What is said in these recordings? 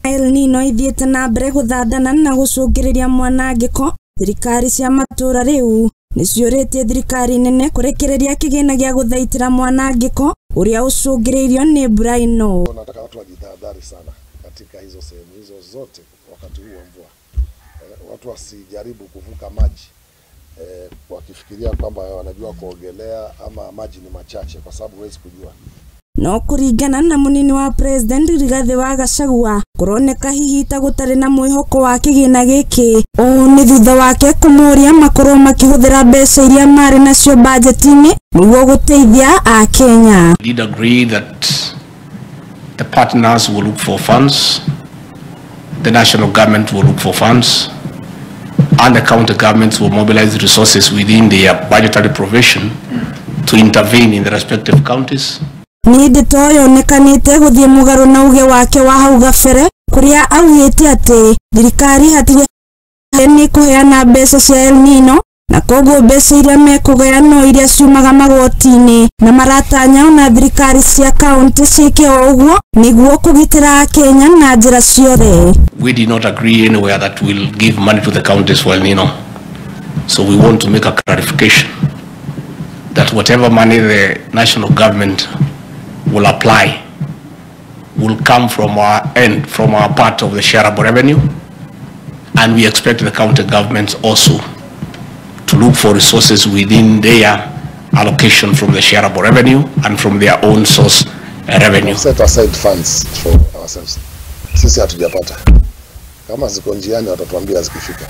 Elnino ithiete na mbere guthandana na gucungiriria mwanangiko. Thirikari cia matura riu niciuritie thirikari nene kurekereria kigina gia guthaitira mwanangiko uria ucungiririo ni mbura ino. Nataka watu wajitahadhari sana katika hizo sehemu hizo zote wakati huu wa mvua. Watu wasijaribu kuvuka maji wakifikiria kwamba wanajua kuogelea ama maji ni machache, kwa sababu huwezi kujua. No Kúringana na munini wa president Gachagua kuroneka hihi ta gutari na mwihoko wa kigina giki ni thutha wake kumuria makorwo makihuthira mbeca iria mari nacio budget-ini niguo guteithia akenya. We did agree that the partners will look for funds, the national government will look for funds, and the county governments will mobilize resources within their budgetary provision to intervene in the respective counties. Ni nditoyo nekanite guthie mugaru na uge wake wa hau gabere kuria augite ati thirikari hatire ni kuheana mbeca cia Elnino na koguo mbeca iria mekugeano iria ciumaga magoti-ini na maratanya na thirikari cia county ciike uguo niguo kugitira akenya na njira ciothe. We did not agree anywhere that we'll give money to the counties for Elnino, so we want to make a clarification that whatever money the national government will apply will come from our end, from our part of the shareable revenue, and we expect the county governments also to look for resources within their allocation from the shareable revenue and from their own source revenue. Set aside funds for ourselves. Sisi hatujapata. Kama ziko njiani watatuambia zikifika.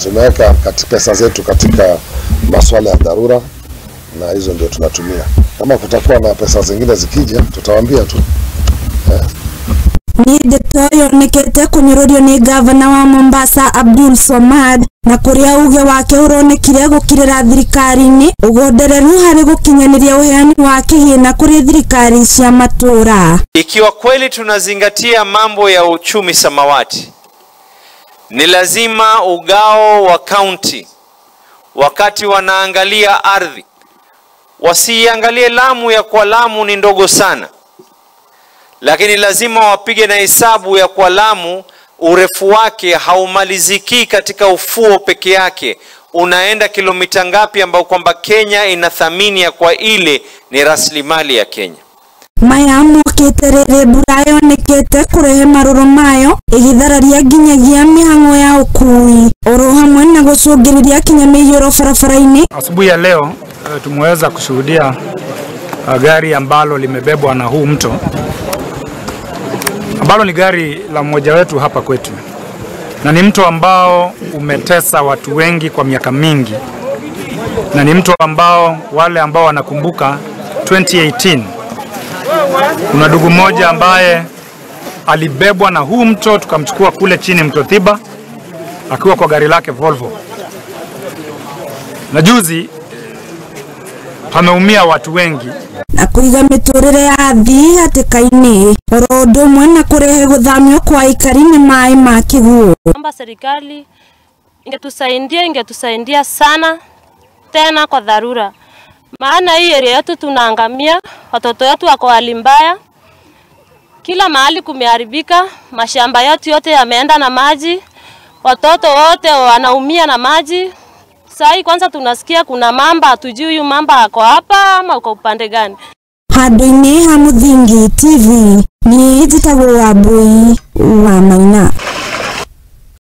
Tumeweka pesa zetu katika masuala ya dharura na hizo ndio tunatumia. Kama kutakuwa na pesa zingine zikija tutawaambia tu. Ni nditoyo nekete kunyirorio ni governor wa Mombasa Abdul Somad na kuria uge wake uronekire gukirira thirikari-ini ugondereru hari gukinyaniria uheani wa kigina kuri thirikari cia matura. Ikiwa kweli tunazingatia mambo ya uchumi samawati, ni lazima ugao wa county wakati wanaangalia ardhi wasiangalie Lamu ya kwa Lamu ni ndogo sana, lakini lazima wapige na hesabu ya kwa Lamu urefu wake haumaliziki katika ufuo peke yake, unaenda kilomita ngapi ambao kwamba Kenya inathamini ya kwa ile ni rasilimali ya Kenya. Mayamu kiterere burayo nekete kurehe maroro mayo igithararia nginyagia mihango ya ukui oro hamwe na gucungiriria kinya muiyuro barabara-ini. Asubuhi ya leo tumeweza kushuhudia gari ambalo limebebwa na huu mto, ambalo ni gari la mmoja wetu hapa kwetu, na ni mto ambao umetesa watu wengi kwa miaka mingi, na ni mto ambao wale ambao wanakumbuka 2018 kuna ndugu mmoja ambaye alibebwa na huu mto, tukamchukua kule chini mto Thiba akiwa kwa gari lake Volvo, na pameumia watu wengi na kuiga miturire ya athii hatikaini orodo mwana kurehe guthamio kwa aikari ni maai makigwo. Naomba serikali ingetusaidia sana tena kwa dharura, maana hii area yetu tunaangamia, watoto wetu wako hali mbaya, kila mahali kumeharibika, mashamba yetu yote yameenda na maji, watoto wote wanaumia na maji. Sai kwanza tunasikia kuna mamba, hatujui huyu mamba ako hapa ama uko upande gani. Handũ-inĩ ha Muthingi TV ni njitagwo wa Mbui wa Maina.